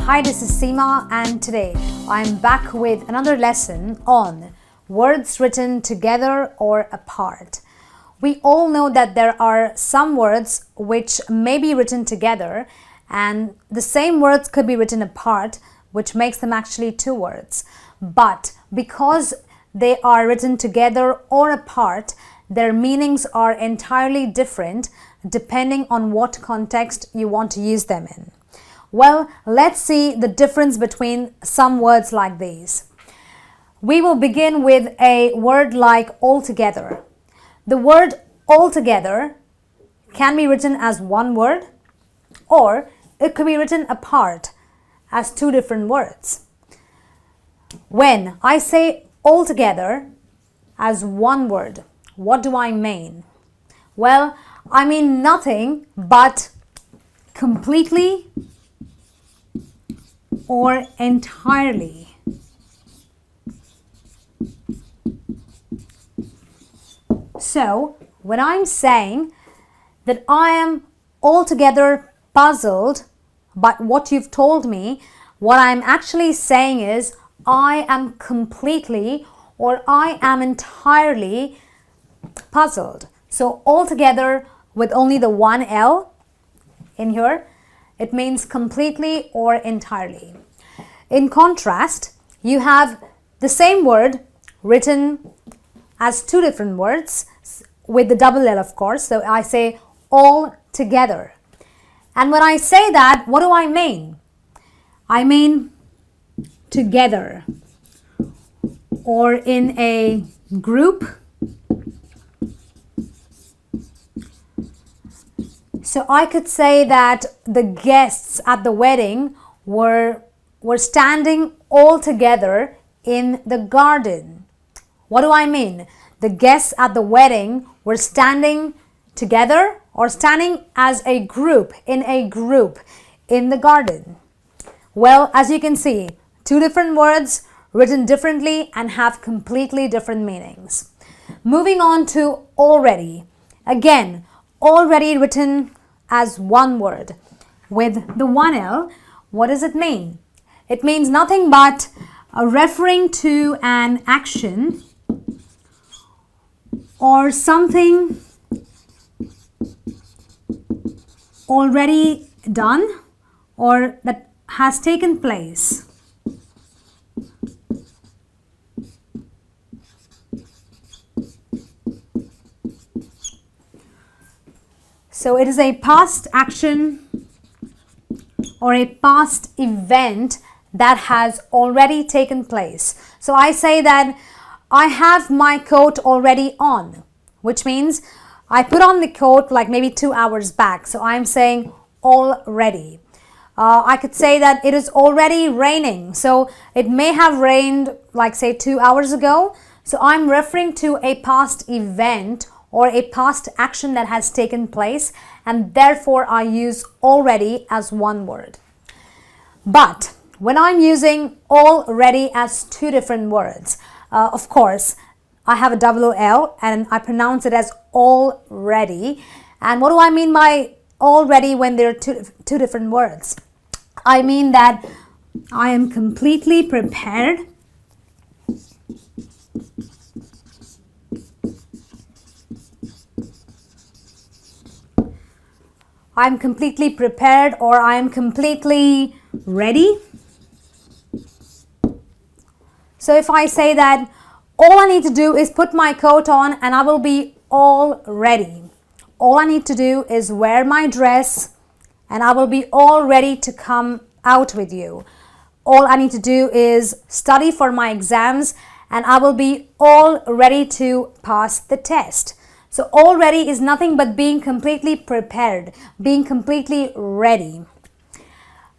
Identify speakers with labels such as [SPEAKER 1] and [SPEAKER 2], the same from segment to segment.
[SPEAKER 1] Hi, this is Ceema, and today I'm back with another lesson on words written together or apart. We all know that there are some words which may be written together and the same words could be written apart, which makes them actually two words. But because they are written together or apart, their meanings are entirely different depending on what context you want to use them in. Well, let's see the difference between some words like these. We will begin with a word like altogether. The word altogether can be written as one word, or it could be written apart as two different words. When I say altogether as one word, what do I mean? Well, I mean nothing but completely or entirely. So, when I'm saying that I am altogether puzzled by what you've told me, what I'm actually saying is I am completely or I am entirely puzzled. So altogether with only the one L in here, it means completely or entirely. In contrast, you have the same word written as two different words with the double L, of course. So I say all together. And when I say that, what do I mean? I mean together or in a group. So I could say that the guests at the wedding were standing all together in the garden. What do I mean? The guests at the wedding were standing together or standing as a group in the garden. Well, as you can see, two different words written differently and have completely different meanings. Moving on to already. Again, already written as one word with the one L. What does it mean? It means nothing but referring to an action or something already done or that has taken place. So it is a past action or a past event that has already taken place. So I say that I have my coat already on, which means I put on the coat like maybe 2 hours back. So I'm saying already. I could say that it is already raining. So it may have rained like say 2 hours ago. So I'm referring to a past event or a past action that has taken place, and therefore I use already as one word. But when I'm using already as two different words, of course, I have a double L and I pronounce it as already. And what do I mean by already when they're two different words? I mean that I am completely prepared I'm completely prepared or I am completely ready. So if I say that all I need to do is put my coat on and I will be all ready. All I need to do is wear my dress and I will be all ready to come out with you. All I need to do is study for my exams and I will be all ready to pass the test. So already is nothing but being completely prepared, being completely ready.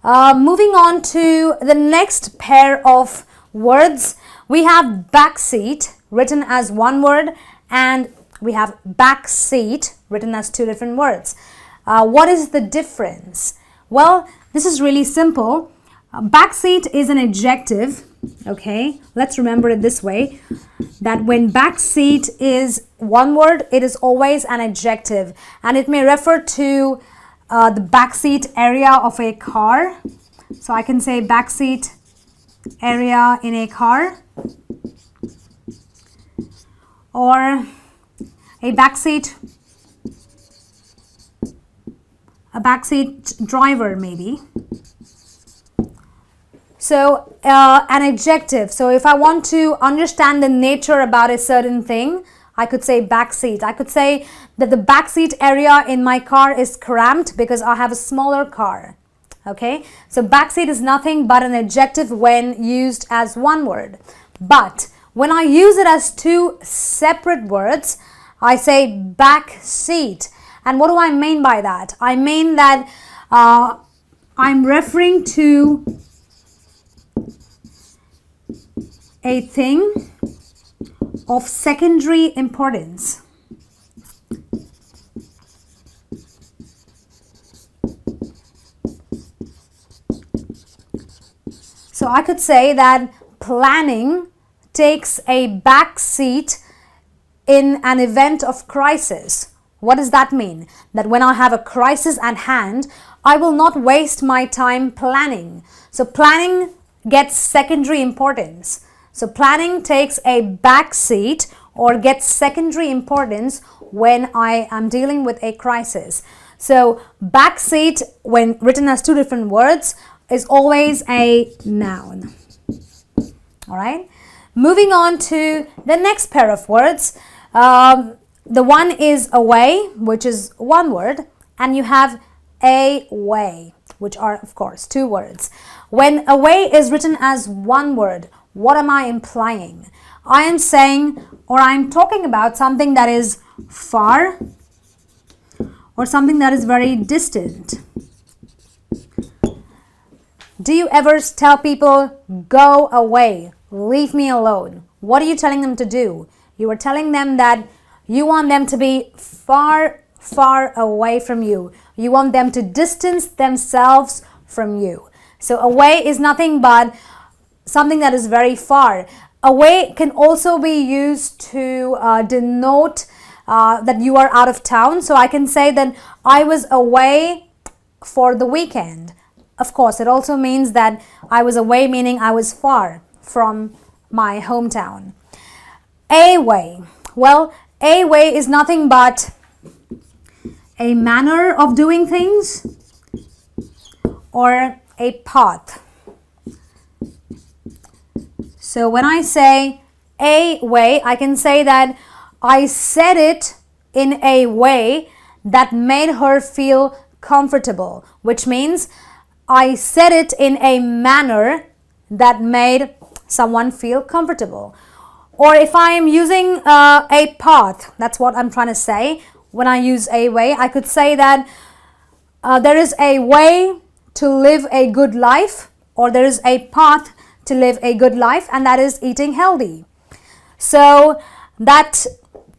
[SPEAKER 1] Moving on to the next pair of words, we have backseat written as one word and we have backseat written as two different words. What is the difference? Well, this is really simple. Backseat is an adjective. Okay, let's remember it this way, that when backseat is one word, it is always an adjective and it may refer to the backseat area of a car So I can say backseat area in a car, or a backseat driver maybe. So an adjective. So if I want to understand the nature about a certain thing, I could say backseat. I could say that the backseat area in my car is cramped because I have a smaller car. Okay, so backseat is nothing but an adjective when used as one word. But when I use it as two separate words, I say backseat. And what do I mean by that? I mean that I'm referring to a thing of secondary importance. So I could say that planning takes a back seat in an event of crisis. What does that mean? That when I have a crisis at hand, I will not waste my time planning. So planning gets secondary importance. So planning takes a back seat or gets secondary importance when I am dealing with a crisis. So back seat, when written as two different words, is always a noun. All right. Moving on to the next pair of words. The one is away, which is one word, and you have away, which are, of course, two words. When away is written as one word, what am I implying? I am saying, or I'm talking about something that is far or something that is very distant. Do you ever tell people, go away, leave me alone? What are you telling them to do? You are telling them that you want them to be far, far away from you. You want them to distance themselves from you. So away is nothing but something that is very far. Away can also be used to denote that you are out of town. So I can say that I was away for the weekend. Of course, it also means that I was away, meaning I was far from my hometown. Away. Well, away is nothing but a manner of doing things or a path. So when I say a way, I can say that I said it in a way that made her feel comfortable, which means I said it in a manner that made someone feel comfortable. Or if I am using a path, that's what I'm trying to say. When I use a way, I could say that there is a way to live a good life, or there is a path to live a good life, and that is eating healthy. So that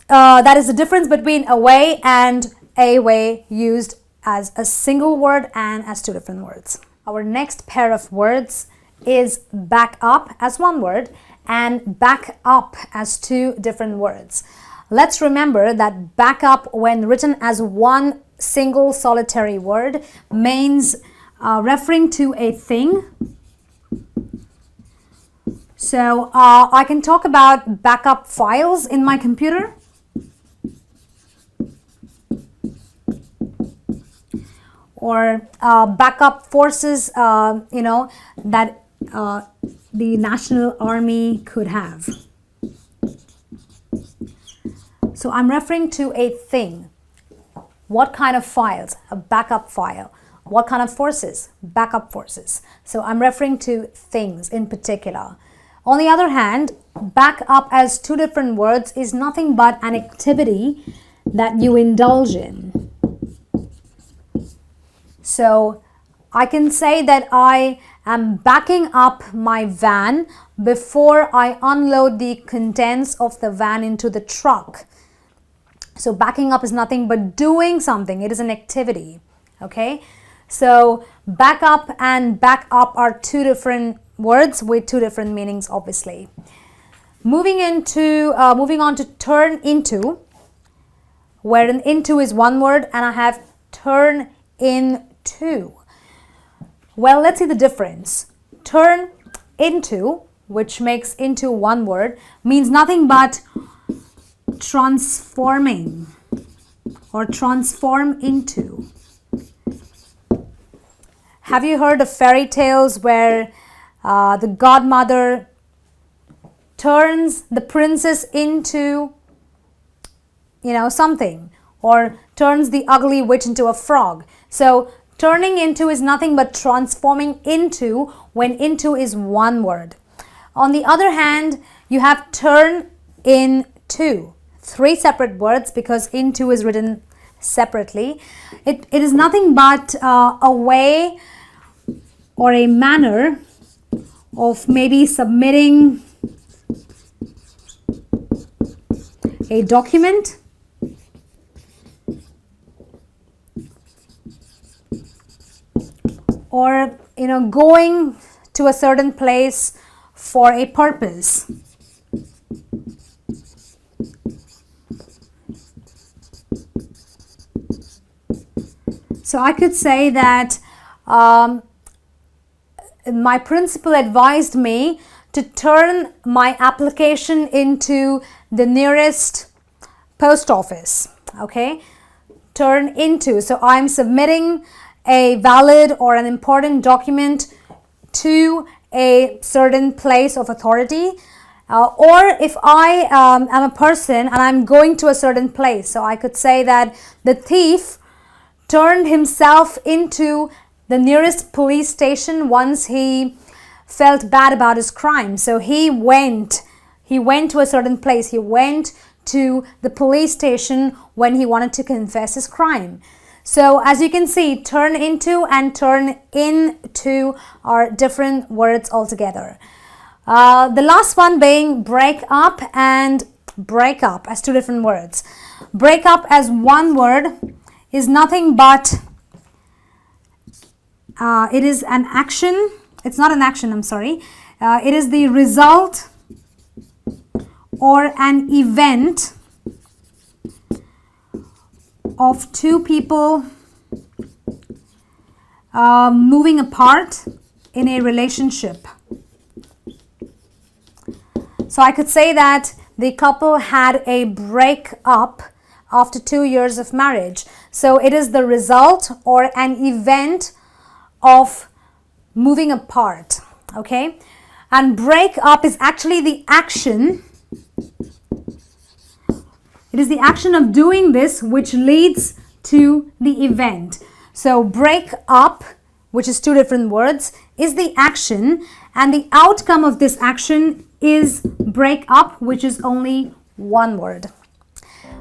[SPEAKER 1] is the difference between away and a way used as a single word and as two different words. Our next pair of words is back up as one word and back up as two different words. Let's remember that back up, when written as one single solitary word, means referring to a thing. So I can talk about backup files in my computer. Or backup forces, that the National Army could have. So I'm referring to a thing. What kind of files? A backup file. What kind of forces? Backup forces. So I'm referring to things in particular. On the other hand, back up as two different words is nothing but an activity that you indulge in. So I can say that I am backing up my van before I unload the contents of the van into the truck. So backing up is nothing but doing something. It is an activity. Okay. So back up and back up are two different words with two different meanings, obviously. Moving on to turn into, where an into is one word and I have turn into. Well, let's see the difference. Turn into, which makes into one word, means nothing but transforming or transform into. Have you heard of fairy tales where the godmother turns the princess into, something, or turns the ugly witch into a frog? So turning into is nothing but transforming into, when into is one word. On the other hand, you have turn into, three separate words because into is written separately. It is nothing but a way or a manner of maybe submitting a document, or going to a certain place for a purpose. So I could say that my principal advised me to turn my application into the nearest post office. Okay, turn into. So I'm submitting a valid or an important document to a certain place of authority. Or if I am a person and I'm going to a certain place, so I could say that the thief turned himself into the nearest police station once he felt bad about his crime. So he went to a certain place. He went to the police station when he wanted to confess his crime. So as you can see, turn into and turn into are different words altogether. The last one being break up and break up as two different words. Break up as one word is nothing but it is an action. It's not an action, I'm sorry. It is the result or an event of two people moving apart in a relationship. So I could say that the couple had a break up after 2 years of marriage. So it is the result or an event of moving apart. Okay, and break up is actually the action. It is the action of doing this which leads to the event. So break up, which is two different words, is the action, and the outcome of this action is break up, which is only one word.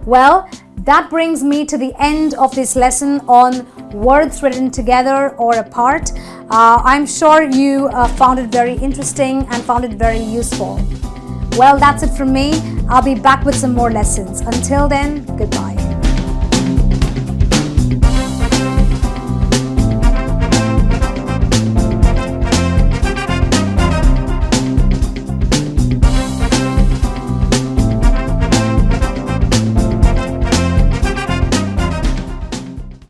[SPEAKER 1] Well, that brings me to the end of this lesson on words written together or apart. I'm sure you found it very interesting and found it very useful. Well, that's it from me. I'll be back with some more lessons. Until then, goodbye.